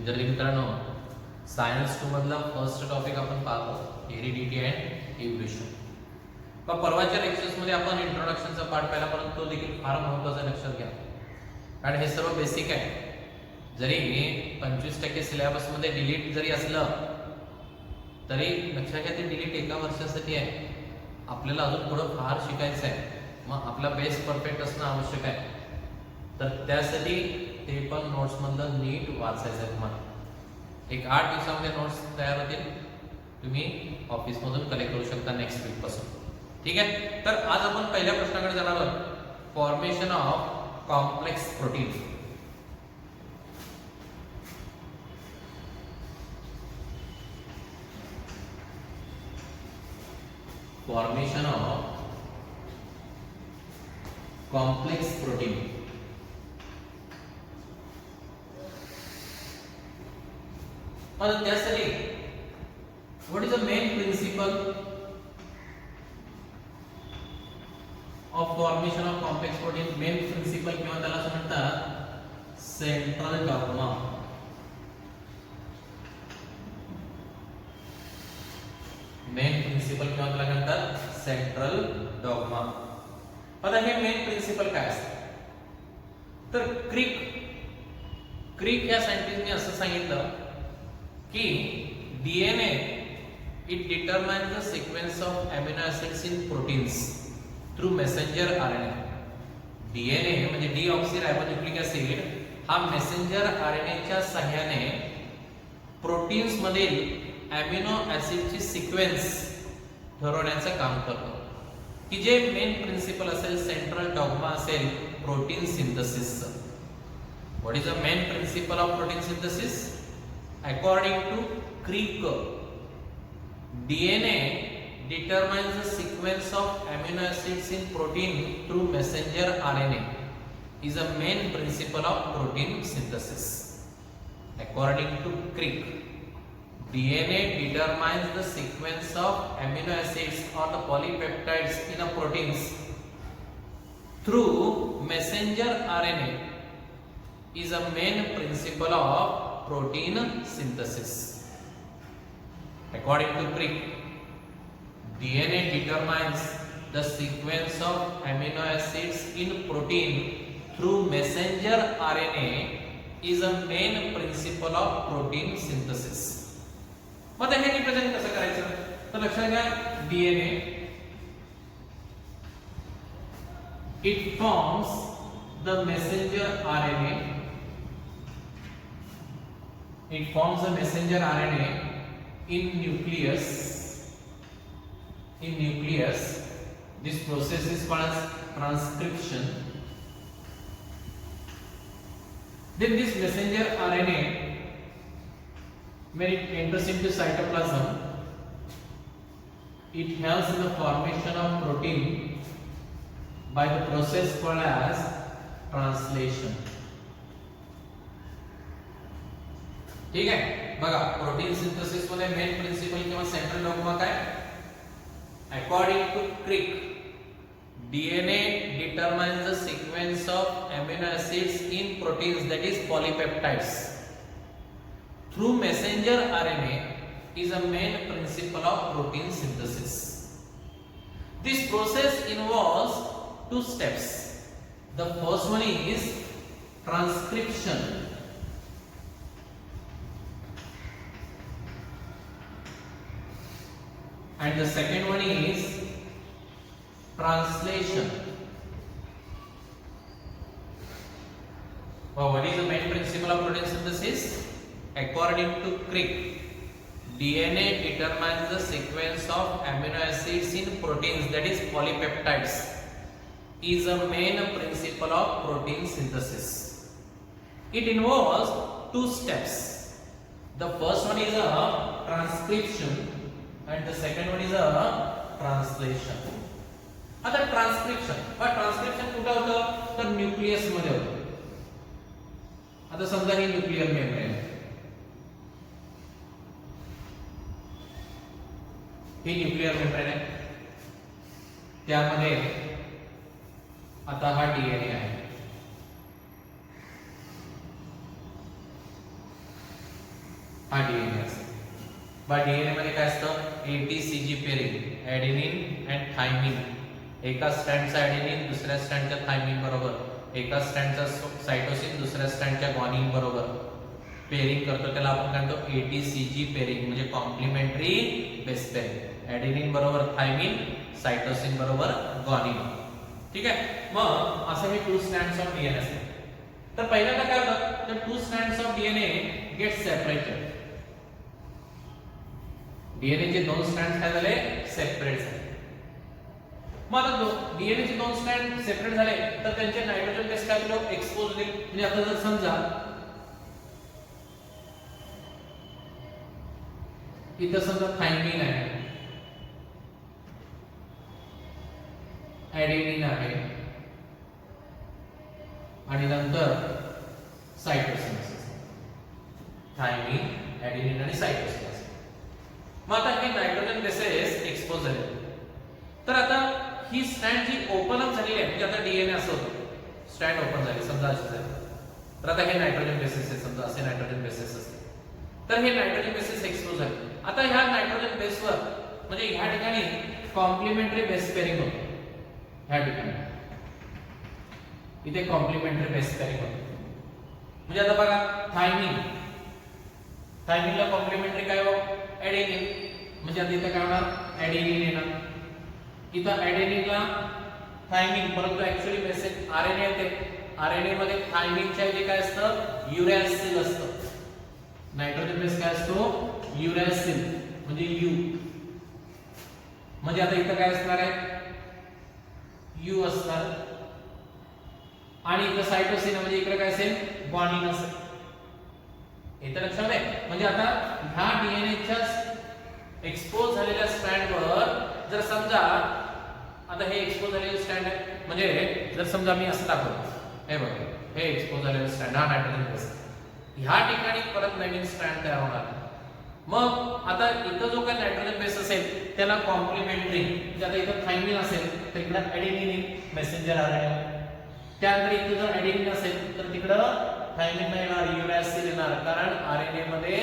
विद्यार्थी मित्रांनो, सायन्स 2 मधला फर्स्ट टॉपिक आपण पाहतो हेरिडिटी अँड इव्होल्यूशन. मग परवाच्या लेक्चर्स मध्ये आपण इंट्रोडक्शनचा पार्ट पाहिला, परंतु तो देखील फार महत्त्वाचा लक्षात घ्या, कारण हे सर्व बेसिक आहे. जरी 25% सिलेबस मध्ये डिलीट जरी असलं तरी लक्षात घ्या, ते डिलीट एका वर्षासाठी आहे. आपल्याला अजून पुढं फार शिकायचं आहे. मग आपला बेस परफेक्ट असणं आवश्यक आहे. तर त्यासाठी ते पण नोट्स मधलं नीट वाचायचं आहे तुम्हाला. एक 8 दिवसामध्ये नोट्स तयार होतील, तुम्ही ऑफिस मधून कलेक्ट करू शकता नेक्स्ट वीक पासून. ठीक आहे. तर आज आपण पहिल्या प्रश्नाकडे जाणार आहोत. Formation of complex protein. Formation of complex protein. और त्यासाठी what is the main principle of formation of complex protein. Main principle किंवा त्याला असं म्हणतात सेंट्रल डॉग्मा. मेन प्रिंसिपल किंवा त्याला म्हणतात सेंट्रल डॉग्मा. आता हे मेन प्रिंसिपल काय असतं, तर क्रिक या सायंटिस्टने असं सांगितलं की DNA it determines the sequence of amino acids in proteins through messenger RNA. DNA म्हणजे डीऑक्सीरायबोन्यूक्लिक ऍसिड हा मेसेंजर आरएनएच्या सहाय्याने प्रोटीन्स मधील अमिनो ऍसिडची सिक्वेन्स ठरवण्याचं काम करतो, की जे मेन प्रिंसिपल असेल, सेंट्रल डॉग्मा असेल प्रोटीन सिंथेसिसचं. What is the main principle of protein synthesis? According to Crick, DNA determines the sequence of amino acids in protein through messenger RNA is a main principle of protein synthesis. According to Crick, DNA determines the sequence of amino acids or the polypeptides in a proteins through messenger RNA is a main principle of protein synthesis. According to Crick, DNA determines the sequence of amino acids in protein through messenger RNA is a main principle of protein synthesis. मग हे represent कसं करायचं, तर लक्षात घ्या, DNA it forms the messenger RNA. It forms a messenger RNA in nucleus. In nucleus, this process is called as transcription. Then this messenger RNA, when it enters into cytoplasm, it helps in the formation of protein by the process called as translation. ठीक आहे. बघा, protein synthesis मध्ये main principle किंवा central dogma काय? According to Crick, DNA determines the sequence of amino acids in proteins, that is polypeptides, through messenger RNA is a main principle of protein synthesis. This process involves 2 steps. The first one is transcription. And the second one is translation. Well, what is the main principle of protein synthesis? According to Crick, DNA determines the sequence of amino acids in proteins, that is polypeptides, is a main principle of protein synthesis. It involves 2 steps. The first one is a transcription and the second one is a translation. आता transcription कुठे होतं, तर nucleus मध्ये होतं. आता समजा ही nuclear membrane, ही nuclear membrane आहे, त्यामध्ये आता हा डीएनए आहे. हा डीएनए असेल. बा डीएनए मध्ये काय असतं एटीसीजी पेरिंग ॲडेनिन अँड थायमिन. एका स्ट्रँडचा ॲडेनिन दुसऱ्या स्ट्रँडच्या थायमिन बरोबर, एका स्ट्रँडचा सायटोसिन दुसऱ्या स्ट्रँडच्या ग्वानिन बरोबर पेरिंग करतो, त्याला आपण काय म्हणतो एटीसीजी पेरिंग म्हणजे कॉम्प्लिमेंटरी बेस पेरिंग. ॲडेनिन बरोबर थायमिन, सायटोसिन बरोबर ग्वानिन. ठीक आहे. मग असं हे 2 स्ट्रँड्स ऑफ डीएनए असतात. तर पहिल्यांदा काय होतं तर 2 strands of DNA get separated. DNA चे 2 स्ट्रँड्स काय झाले सेपरेट झाले. मग आता डीएनए चे 2 स्ट्रँड सेपरेट झाले तर त्यांचे नायट्रोजन बेस काय होईल एक्सपोज होईल. म्हणजे आता जर समजा इथं समजा थायमिन आहे, ॲडेनिन आहे आणि नंतर सायटोसिन असेल. थायमिन, ॲडेनिन आणि सायटोसिन असेल. मग आता हे नायट्रोजन बेसेस एक्सपोज झाले. तर आता ही स्ट्रँड जी ओपन अप झालेली आहे म्हणजे आता डीएनए असं होतं स्ट्रँड ओपन झाली समजा अशी झाली. तर आता हे नायट्रोजन बेसेस आहे समजा असे नायट्रोजन बेसेस असते. तर हे नायट्रोजन बेसेस एक्सपोज झाले. आता ह्या नायट्रोजन बेसवर म्हणजे ह्या ठिकाणी कॉम्प्लिमेंटरी बेस पेरिंग होते. ह्या ठिकाणी इथे कॉम्प्लिमेंटरी बेस पेरिंग होते. म्हणजे आता बघा थायमिन, थायमिनला कॉम्प्लिमेंटरी काय हो ॲडेनिन. म्हणजे आता इथे काय होणार ॲडेनिन येणार. इथं ॲडेनिनला थायमिन, परंतु ऍक्च्युअली मेसेज आरएनए येते. आरएनए मध्ये थायमिनच्या ऐवजी काय असतं युरॅसिल असतं. नायट्रोजन बेस काय असतो युरॅसिल म्हणजे यू. म्हणजे आता इथं काय असणार आहे यू असणार आणि इथं सायटोसिन म्हणजे इकडे काय असेल ग्वानिन असेल. इथं लक्षात आहे. म्हणजे आता ह्या डीएनएच्या एक्सपोज झालेल्या स्ट्रँडवर जर समजा आता हे एक्सपोज झालेले स्ट्रँड आहे म्हणजे जर समजा मी असं दाखवतो हे बघा हे एक्सपोज झालेलं स्ट्रँड हा नायट्रोजन बेस. ह्या ठिकाणी परत नवीन स्ट्रँड तयार होणार. मग आता इथं जो काही नायट्रोजन बेस असेल त्याला कॉम्प्लिमेंटरी म्हणजे आता इथं थायमिन असेल तर इकडे ॲडेनिन मेसेंजर आरएनए. त्यानंतर इथं जर ॲडेनिन असेल तर तिकडं थायमिन येणार युरॅसिल येणार. कारण आरएनए मध्ये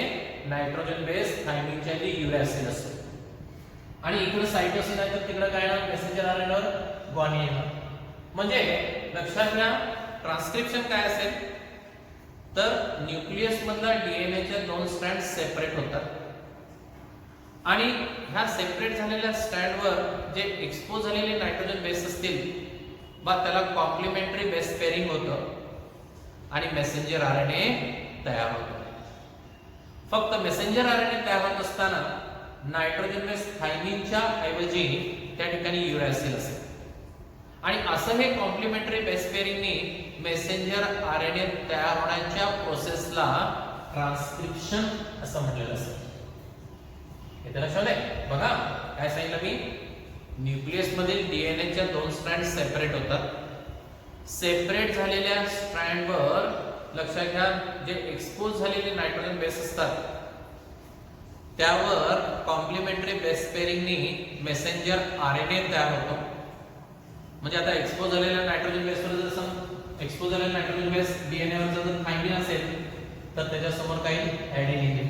नायट्रोजन बेस थायमिनच्या ऐवजी युरॅसिल असतो. आणि इकडे सायटोसिन आहे तर तिकडे काय येणार मेसेंजर आरएनएवर ग्वानिन येणार. म्हणजे लक्षात घ्या ट्रान्सक्रिप्शन काय असेल तर न्यूक्लियस मधला डीएनए च्या 2 स्ट्रँड सेपरेट होतात आणि ह्या सेपरेट झालेल्या स्ट्रँडवर जे एक्सपोज झालेले नायट्रोजन बेस असतील बा त्याला कॉम्प्लिमेंटरी बेस पेरिंग होतं आणि मेसेंजर आरएनए तयार होतो. फक्त मेसेंजर आरएनए तयार होत असताना नायट्रोजन बेस थायमिनच्या ऐवजी त्या ठिकाणी युरॅसिल असेल. आणि असं हे कॉम्प्लिमेंटरी बेस पेरिंगनी मेसेंजर आरएनए तयार होण्याच्या प्रोसेसला ट्रान्सक्रिप्शन असं म्हटलेलं असतं. इथे लक्षात आहे बघा काय सांगितलं मी न्यूक्लियस मधील डीएनए च्या 2 स्ट्रँड सेपरेट होतात. सेपरेट झालेल्या स्ट्रँडवर लक्षात घ्या जे एक्सपोज झालेले नायट्रोजन बेस असतात त्यावर कॉम्प्लिमेंटरी बेस पेरिंगनी मेसेंजर आरएनए तयार होतो. म्हणजे आता एक्सपोज झालेल्या नायट्रोजन बेसवर जर एक्सपोज झालेला नायट्रोजन बेस डीएनए वर जर थायमिन असेल तर त्याच्या समोर काही ॲडेनिन आहे.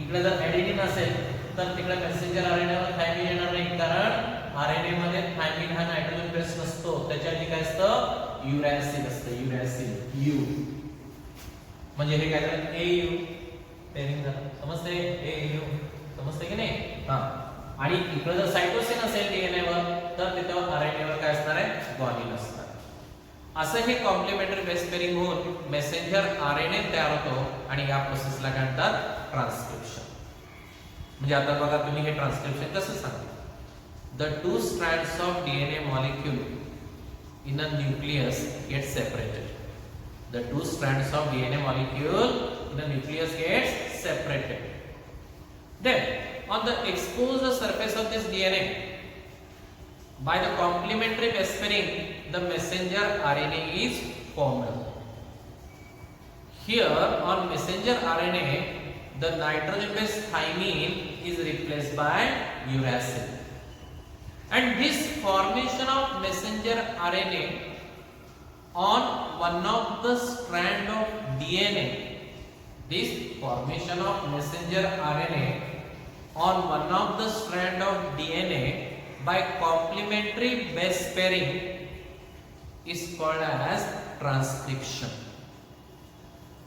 इकडे जर ॲडेनिन असेल तर तिकडे मेसेंजर आरएनए वर थायमिन येणार नाही कारण आरएनए मध्ये थायमिन हा नायट्रोजन बेस नसतो. त्याच्या ऐवजी काय असतं युरॅसिल असतं. युरॅसिल यू म्हणजे हे काय झालं एयू पेरिंग झालं. समजते एयू समजते की नाही. हा आणि इकडे जर सायटोसिन असेल डीएनए वर तर तिथं आरएनए वर काय असणार आहे ग्वानिन असणार. असं हे कॉम्प्लिमेंटरी बेस पेरिंग होऊन मेसेंजर आरएनए तयार होतो आणि या प्रोसेसला काय म्हणतात ट्रान्सक्रिप्शन. म्हणजे आता बघा तुम्ही हे ट्रान्सक्रिप्शन कसं सांगता. The 2 strands of DNA molecule in a nucleus get separated. The 2 strands of DNA molecule in the nucleus gets separated. Then, on the exposed surface of this DNA, by the complementary base pairing, the messenger RNA is formed. Here, on messenger RNA, the nitrogen base thymine is replaced by uracil. And this formation of messenger RNA on one of the strand of DNA This formation of messenger RNA on one of the strand of DNA by complementary base pairing is called as transcription.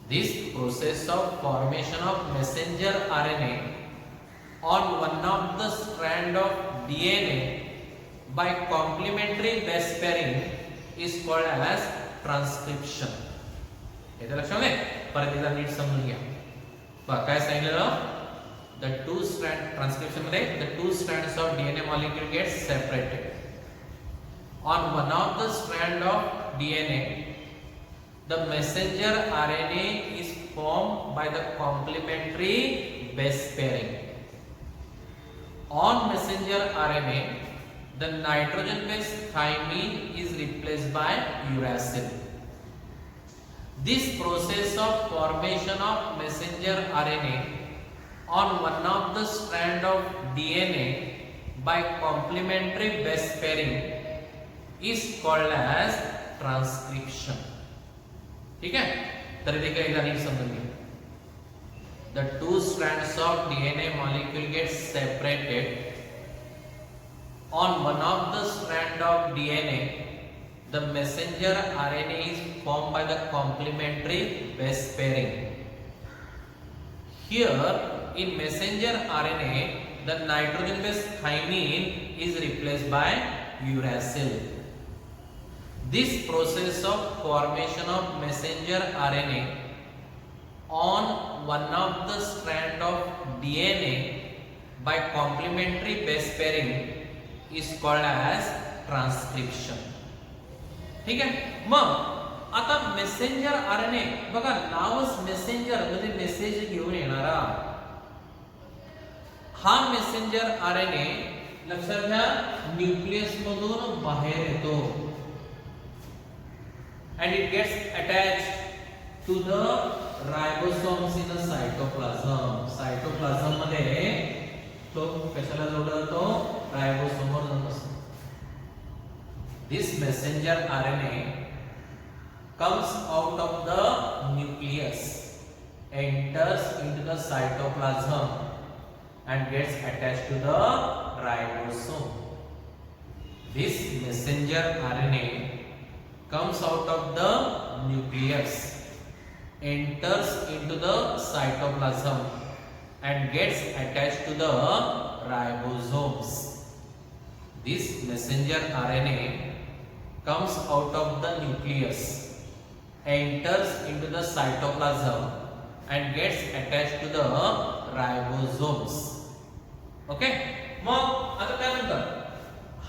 This process of formation of messenger RNA on one of the strand of DNA by complementary base pairing is called as transcription. येते लक्षामध्ये परत एकदा नीट समजून घ्या. बघा काय सांगितलं, the two strand transcription मध्ये the two strands of DNA molecule get separated. On one of the strand of DNA, the messenger RNA is formed by the complementary base pairing. On messenger RNA, the nitrogen base thymine is replaced by uracil. This process of formation of messenger RNA on one of the strand of DNA by complementary base pairing is called as transcription. ठीक है, तर इथे काय एकदा नीट समजून घ्या. The two strands of DNA molecule get separated. On one of the strand of DNA, the messenger RNA is formed by the complementary base pairing. Here, in messenger RNA, the nitrogen base thymine is replaced by uracil. This process of formation of messenger RNA on one of the strand of DNA by complementary base pairing is called as transcription. ठीक आहे. मग आता messenger RNA बघा, नावच messenger म्हणजे message घेऊन येणारा. हा messenger RNA लक्षात घ्या न्यूक्लियस मधून बाहेर येतो and it gets attached to the ribosomes in the cytoplasm. Cytoplasm मध्ये तो कशाला जोडला जातो, रायबोसोम वर जात असतो. This messenger RNA comes out of the nucleus, enters into the cytoplasm and gets attached to the ribosome. This messenger RNA comes out of the nucleus, enters into the cytoplasm and gets attached to the ribosomes. This messenger RNA comes out of the nucleus, enters into the cytoplasm and gets attached to the ribosomes. Okay? मग आता त्यानंतर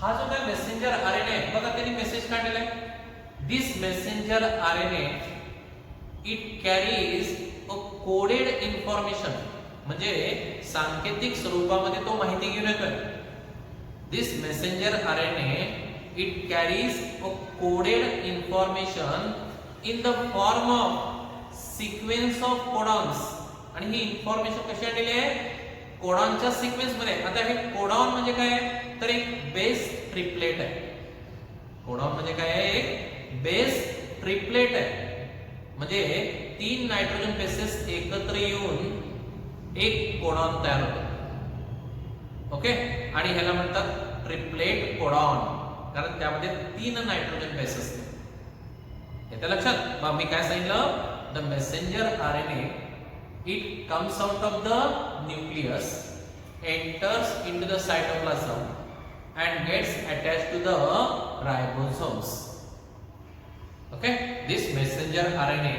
हा जो काय messenger RNA बघा त्यांनी message काढलेला आहे. This messenger RNA it carries a coded information, म्हणजे सांकेतिक स्वरूपामध्ये तो माहिती घेऊन येतोय. This messenger RNA it carries a coded information in the form of sequence of codons. आणि ही इन्फॉर्मेशन कशी आलेली आहे, कोडॉनच्या सिक्वेन्स मध्ये. आता हे कोडॉन म्हणजे काय, तर एक बेस ट्रिपलेट आहे. कोडॉन म्हणजे काय आहे, एक बेस ट्रिपलेट आहे. म्हणजे 3 नायट्रोजन बेसेस एकत्र येऊन एक कोडॉन तयार होतो. ओके, आणि ह्याला म्हणतात ट्रिपलेट कोडॉन, कारण त्यामध्ये 3 नायट्रोजन बेस असतात. येतं लक्षात. मग मी काय सांगितलं, the messenger RNA it comes out of the nucleus, enters into the cytoplasm and gets attached to the ribosomes. Okay, this messenger RNA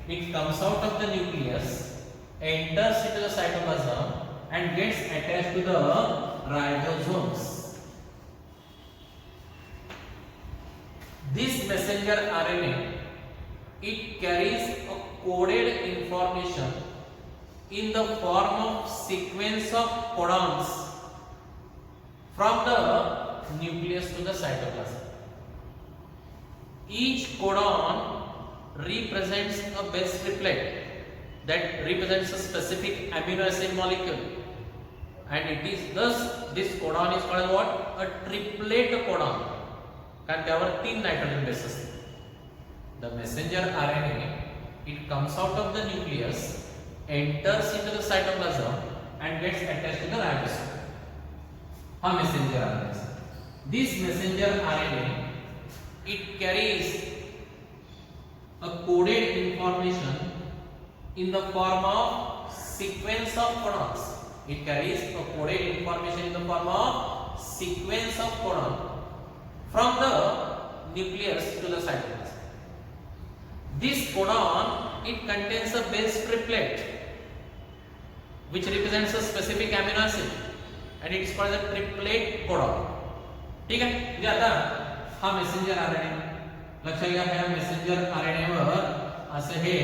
it comes out of the nucleus, enters into the cytoplasm and gets attached to the ribosomes. This messenger RNA it carries a coded information in the form of sequence of codons from the nucleus to the cytoplasm. Each codon represents a base triplet that represents a specific amino acid molecule, and it is thus this codon is called what, a triplet codon, कारण त्यावर 3 nitrogen base असतात. The messenger RNA it comes out of the nucleus, enters into the cytoplasm and gets attached to the ribosome. Ha messenger RNA. This messenger RNA, it carries a coded information in the form of sequence of codons. It carries a coded information in the form of sequence of codon from the nucleus to the cytoplasm. This codon, it contains a base triplet which represents a specific amino acid and it is called the triplet codon. ठीक आहे. म्हणजे आता हा messenger RNA लक्षात घ्या, या messenger RNA वर असं हे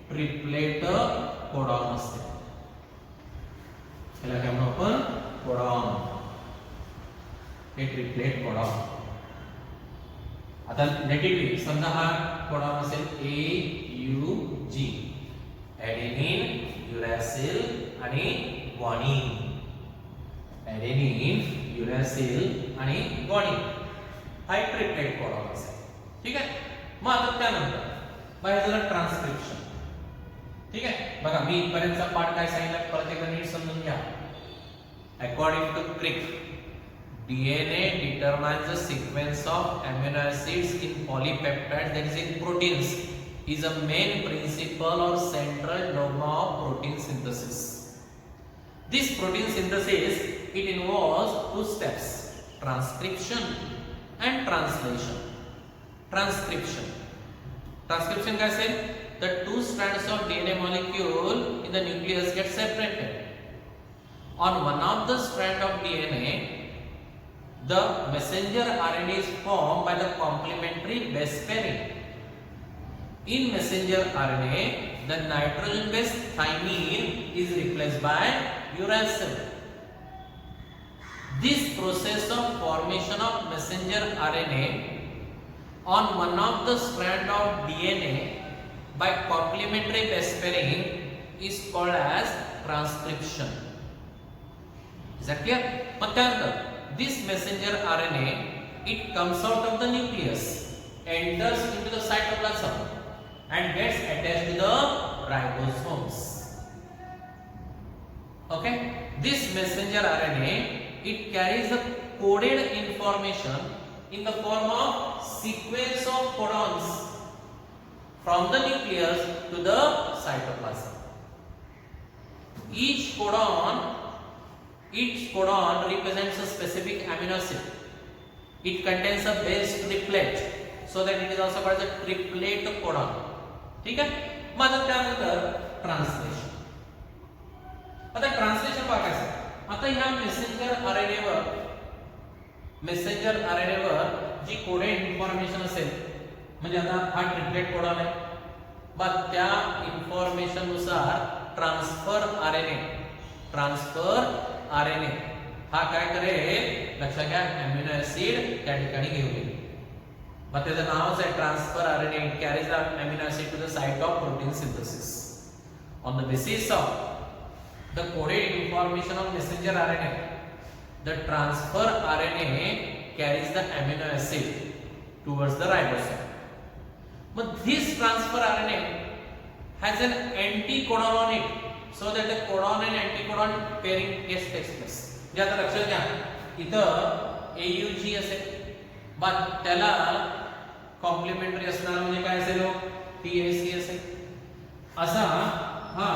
triplet codon असते. याला काय म्हणू आपण? कोडॉन. हे ट्रिपलेट कोडॉन. आता नेटिव्हली समजा हा कोडॉन असेल AUG, ॲडेनिन, युरॅसिल आणि ग्वानिन. ॲडेनिन, युरॅसिल आणि ग्वानिन हा एक ट्रिपलेट कोडॉन असेल. ठीक आहे. मग आता त्यानंतर बाहेर झालं ट्रान्सक्रिप्शन. ठीक आहे. बघा मी इथपर्यंतचा पार्ट काय सांगितलं परत एकदा नीट समजून घ्या. According to Crick, DNA determines the sequence of amino acids in polypeptides, that is in proteins, is a main principle or central dogma of protein synthesis. This protein synthesis, it involves two steps: transcription and translation. Transcription काय असेल? The two strands of DNA molecule in the nucleus get separated. On one of the strand of DNA, the messenger RNA is formed by the complementary base pairing. In messenger RNA, the nitrogen-based thymine is replaced by uracil. This process of formation of messenger RNA on one of the strand of DNA by complementary base pairing is called as transcription. Is that clear? But this messenger RNA, it comes out of the nucleus, enters into the cytoplasm and gets attached to the ribosomes. Okay? This messenger RNA, it carries the coded information in the form of sequence of codons from the nucleus to the cytoplasm. Each codon represents a specific amino acid. It contains a base triplet, so that it is also called the triplet codon. ठीक आहे. मग आता त्यानंतर translation. आता translation बघायचं. आता ह्या messenger RNA वर जी coded information असेल, म्हणजे आता हा ट्रिपलेट कोडॉन आहे, मग त्या इन्फॉर्मेशन नुसार ट्रान्सफर आरएनए हा काय करेल? लक्षात घ्या, अमिनो ऍसिड त्या ठिकाणी घेऊन येईल. मग त्याचं नावच आहे transfer RNA. It carries the amino acid to the site of protein synthesis. On the basis of the coded information of messenger RNA, the transfer RNA carries the amino acid towards the ribosome. But this transfer RNA has an anticodon on it, so that the codon and anticodon pairing takes place. जे आता लक्षात घ्या, इथं AUG असेल, but त्याला complementary असणार म्हणजे काय असेल? TAC असेल. असा हा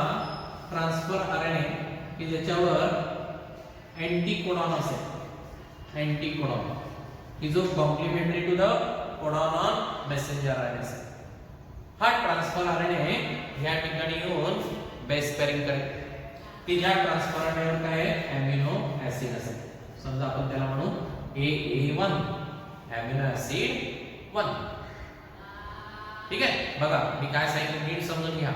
ट्रान्सफर RNA की ज्याच्यावर अँटीकोडॉन असेल, अँटीकोडॉन की जो complementary to the codon on messenger RNA असेल. हा ट्रान्सफर आरएनए या ठिकाणी येऊन बेस पेअरिंग करेल की ज्या ट्रान्सफर आरएनएवर काय आहे? अमिनो ऍसिड असेल. समजा आपण त्याला म्हणू AA1 अमिनो ऍसिड 1. ठीक आहे. बघा मी काय सांगितलं नीट समजून घ्या.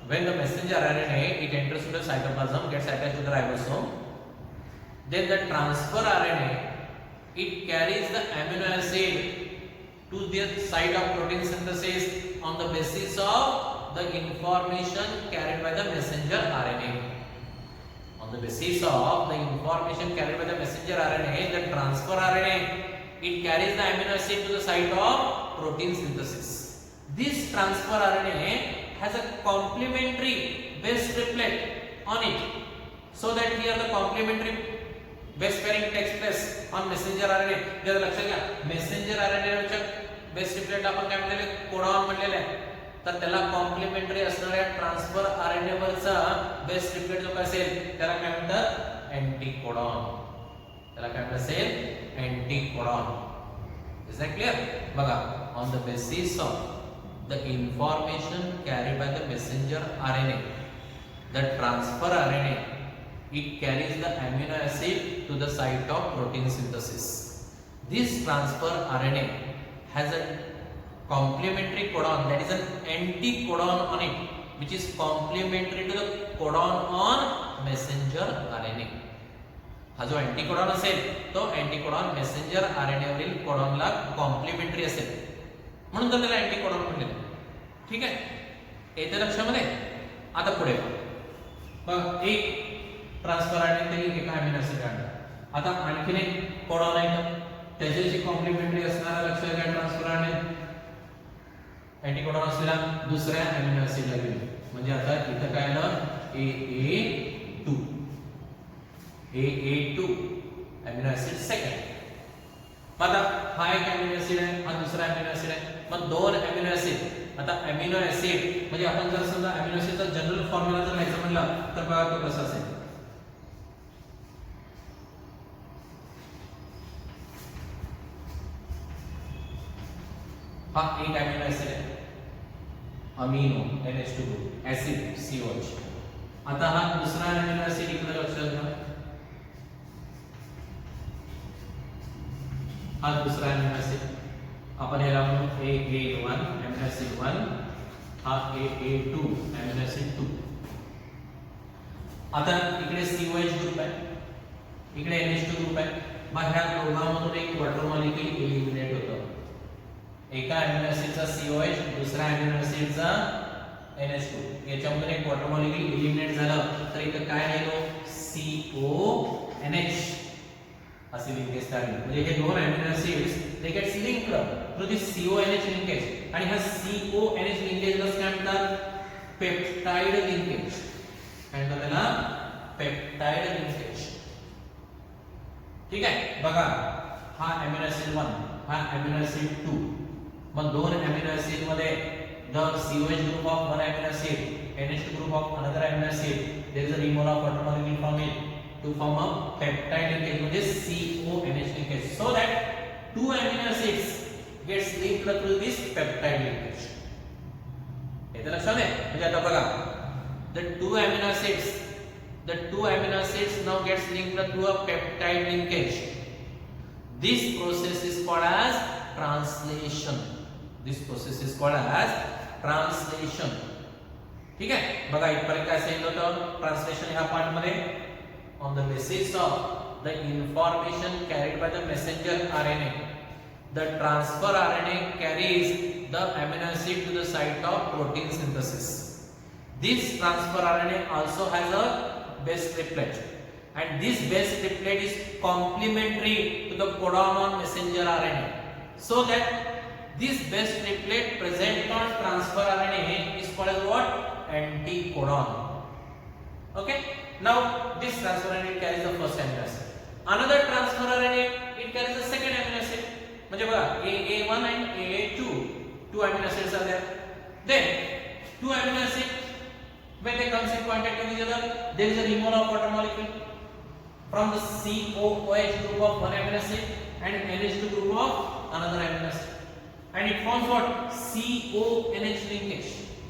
When the messenger RNA it enters to the cytoplasm, gets attached to the ribosome, then the transfer RNA it carries the amino acid to the site of protein synthesis on the basis of the information carried by the messenger RNA. On the basis of the information carried by the messenger RNA, the transfer RNA it carries the amino acid to the site of protein synthesis. This transfer RNA has a complementary base triplet on it, so that here the complementary base pairing takes place on messenger RNA. जर लक्षात घ्या, messenger RNA च्या base triplet आपण काय म्हणलेले, codon म्हणलेले आहे. तर त्याला complementary असणाऱ्या ट्रान्सफर आरएनए वरचा बेस ट्रिपलेट जो असेल त्याला काय म्हणतात, अँटीकोडॉन. त्याला काय म्हणतात असेल, अँटीकोडॉन. Is that clear? बघा, on the basis of the information carried by the messenger RNA, the transfer RNA, it carries the amino acid to the site of protein synthesis. This transfer RNA has a complementary codon, that is an anticodon on it, which is complementary to the codon on messenger RNA. हा जो अँटीकोडॉन असेल तो अँटीकोडॉन messenger RNA वरील कोडॉनला complementary असेल, म्हणून तर त्याला अँटीकोडॉन म्हणलेलं. ठीक आहे, येते लक्षामध्ये. आता पुढे बघ, एक ट्रान्सफर आरएनए तरी एका अमिनो ऍसिड काढला. आता आणखीन एक कोडॉन आहे, त्याच्याशी कॉम्प्लिमेंटरी असणारा लक्षात घ्या ट्रान्सफर आरएनए अँटीकोडॉन असलेला दुसऱ्या अमिनो ऍसिडला गेलो. म्हणजे आता इथं काय आलं, AA2 अमिनो ऍसिड सेकंड. आता हा एक अमिनो ऍसिड आहे, हा दुसरा अमिनो ऍसिड आहे. मग दोन अमिनो ऍसिड. आता अमिनो ऍसिड म्हणजे आपण जर समजा अमिनो ऍसिडचा जनरल फॉर्म्युला जर लिहायचा म्हणलं तर बघा तो कसा असेल. हा एक अमिनो ऍसिड आहे, amino NH2 group, acid COH. आता हा दुसरा अमिनो ऍसिड इकडे लक्षात घ्या, हा दुसरा अमिनो ऍसिड. आपण ह्याला म्हणू AA1 अमिनो ऍसिड 1, हा AA2 अमिनो ऍसिड 2. आता इकडे COH ग्रुप आहे, इकडे NH2 ग्रुप आहे. मग ह्या दोघांमधून एक वॉटर मॉलिक्यूल एलिमिनेट होतं. एका अमिनो ऍसिडचा COH, दुसऱ्या अमिनो ऍसिडचा NH2. याच्यामधून एक वॉटर मॉलिक्यूल एलिमिनेट झालं तर इथं काय राहिलो, CONH असे लिंकेज तयार. म्हणजे हे दोन amino acids they gets linked through this CONH linkage. आणि हा CONH लिंकेज काय म्हणतात, पेप्टाइड लिंकेज. काय म्हणतात त्याला, पेप्टाइड लिंकेज. ठीक आहे, बघा हा अमिनो ऍसिड 1, हा अमिनो ऍसिड 2. मग दोन अमिनो ऍसिड मध्ये the COH group of one amino acid, NH2 group of another amino acid, there is a removal of water molecule from it to form a peptide linkage, which is CONH linkage, so that two amino acids gets linked through this peptide linkage. इथे लक्षात आहे. म्हणजे आता बघा, the two amino acids now gets linked through a peptide linkage. This process is called as translation. This process is called as translation. ठीक आहे, बघा इथपर्यंत काय सांगितलं होतं ट्रान्सलेशन ह्या पार्ट मध्ये. on the basis of the information carried by the messenger RNA, the transfer RNA carries the amino acid to the site of protein synthesis. This transfer RNA also has a base triplet, and this base triplet is complementary to the codon on messenger RNA, so that this base triplet present on transfer RNA is called as what, anticodon. Okay, now this transfer RNA carries the first amino acid. Another transfer RNA it carries the second amino acid. म्हणजे बघा AA1 and AA2, two amino acids are there. Then two amino acids, when they comes in contact with each other, there is a removal of water molecule from the COOH group of one amino acid and NH2 group of another amino acid, and it forms what, CONH linkage.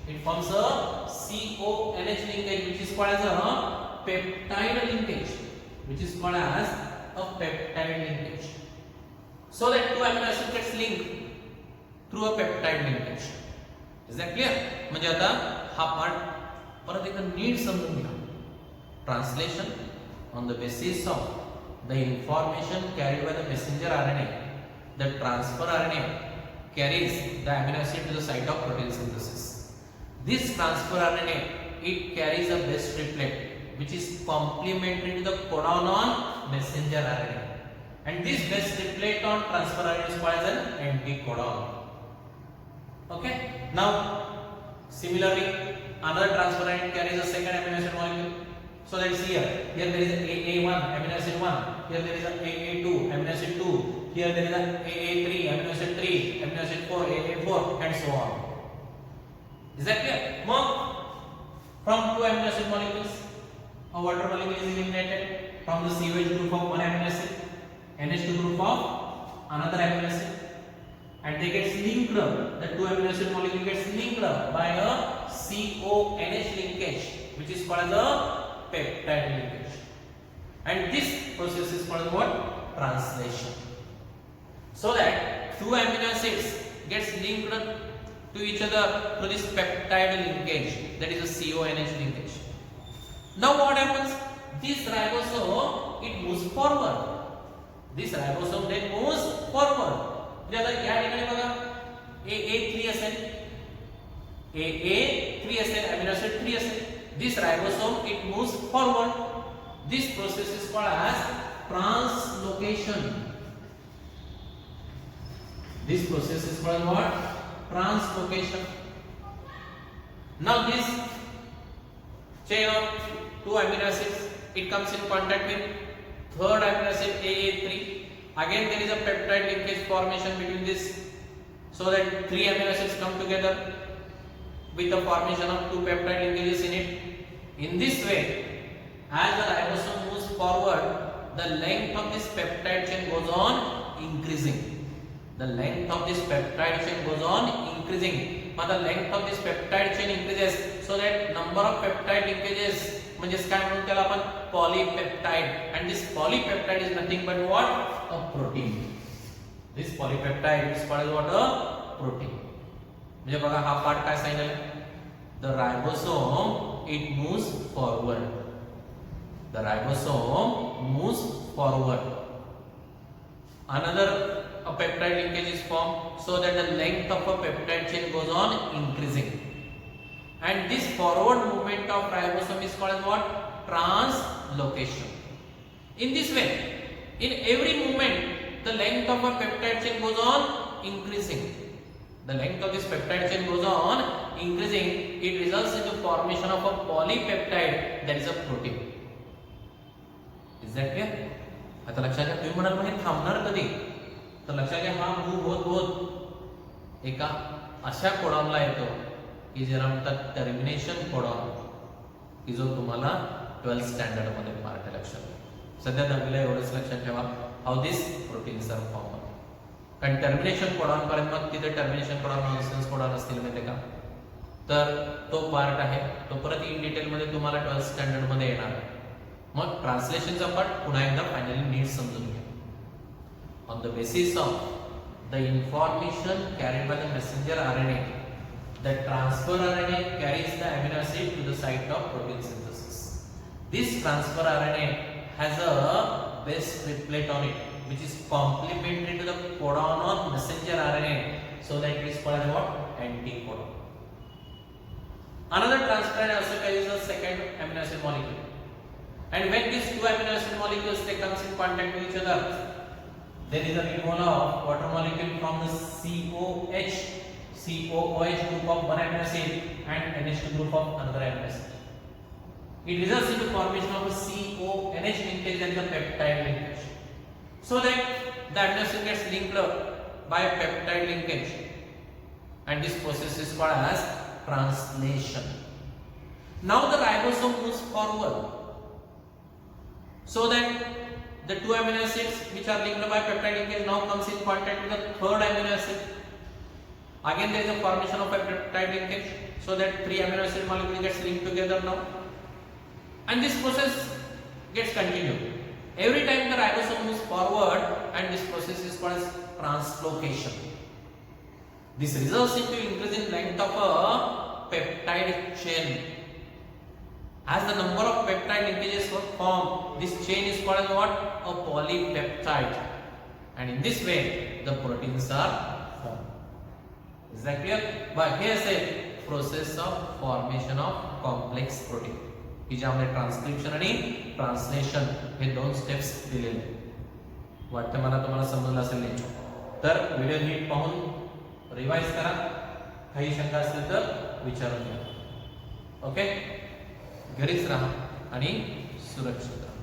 It forms a CONH linkage, which is called as a peptide linkage, which is called as a peptide linkage, so that two amino acids gets linked through a peptide linkage. Is that clear? म्हणजे आता हा part परत एकदा नीट समजून घ्या. Translation on the basis of the information carried by the messenger RNA, the transfer RNA carries the amino acid to the site of protein synthesis. This transfer RNA it carries a base triplet which is complementary to the codon on messenger RNA, and this base triplet on transfer RNA is called as an anticodon. Okay, now similarly another transfer RNA carries a second amino acid molecule. So let's see here there is a AA1 amino acid 1, here there is a AA2 amino acid 2, here there is a AA3 amino acid 3, amino acid 4 AA4 and so on. Is that clear? More from two amino acid molecules a water molecule is eliminated from the COH group of one amino acid, NH2 group of another amino acid, and they get linked, the two amino acid molecule gets linked by a CONH linkage, which is called as a peptide linkage, and this process is called what? Translation. So that two amino acids gets linked to each other through this peptide linkage, that is a CONH linkage. Now what happens? This ribosome it moves forward. This ribosome then moves forward. आता या ठिकाणी बघा AA3 असेल, AA3 असेल, amino acid 3 असेल. This ribosome it moves forward. This process is called as translocation. This process is called what? Translocation. Now this chain of two amino acids it comes in contact with third amino acid AA3. Again there is a peptide linkage formation between this, so that three amino acids come together with the formation of two peptide linkages in it. In this way, as the ribosome moves forward, the length of this peptide chain goes on increasing. The length of this peptide chain goes on increasing. But the length of this peptide chain increases, so that number of peptide linkages, म्हणजेच काय म्हणून त्याला आपण polypeptide, and this polypeptide is nothing but what? A protein. This polypeptide is called what? A protein. म्हणजे बघा हा part काय सांगितलं? The ribosome it moves forward. The ribosome moves forward. Another a peptide linkage is formed, so that the length of a peptide chain goes on increasing. And this forward movement of ribosome is called as what? Translocation. In this way, in every movement, the length of a peptide chain goes on increasing. The length of this peptide chain goes on increasing. It results in the formation of a polypeptide, that is a protein. Is that clear? आता लक्षात घ्या. तुम्ही म्हणाल म्हणजे थांबणार कधी? तर लक्षात घ्या, हा मूव होत एका अशा कोडॉनला येतो की ज्याला म्हणतात टर्मिनेशन कोडॉन, की जो तुम्हाला 12th स्टँडर्ड मध्ये पार्ट आहे. लक्षात सध्या दहावीला एवढंच लक्षात ठेवा, how this proteins are form. कारण टर्मिनेशन कोडॉन पर्यंत मग तिथे टर्मिनेशन कोडॉन नॉनसेन्स कोडॉन असतील माहिती का, तर तो पार्ट आहे तो परत इन डिटेल मध्ये तुम्हाला 12th स्टँडर्ड मध्ये येणार. मग ट्रान्सलेशनचा पार्ट पुन्हा एकदा फायनली नीट समजून घ्या. On the basis of the information carried by the messenger RNA, the transfer RNA carries the amino acid to the site of protein synthesis. This transfer RNA has a base triplet on it, which is complementary to the codon on messenger RNA, so that it is called as what? Anticodon. Another transfer RNA also carries a second amino acid molecule, and when these two amino acid molecules they comes in contact with each other, there is a removal of water molecule from the COOH group of one amino acid and NH2 group of another amino acid. It results in the formation of a CONH linkage and the peptide linkage, so that the amino acid gets linked by a peptide linkage, and this process is called as translation. Now the ribosome moves forward, so that the two amino acids which are linked by peptide linkage now comes in contact with the third amino acid. Again there is a formation of a peptide linkage, so that three amino acid molecules gets linked together now, and this process gets continued. Every time the ribosome moves forward, and this process is called as translocation. This results into increase in length of a peptide chain. As the number of peptide linkages were formed, this chain is called as what? A polypeptide. And in this way, the proteins are formed. Is that clear? But here is a process of formation of complex protein. की ज्यामध्ये transcription आणि translation हे दोन steps दिलेले आहेत. वाटतं मला तुम्हाला समजलं असेल नाही, तर व्हिडिओ नीट पाहून रिवाइज करा. काही शंका असतील तर विचारून घ्या. ओके, घरीच राहा आणि सुरक्षित राहा.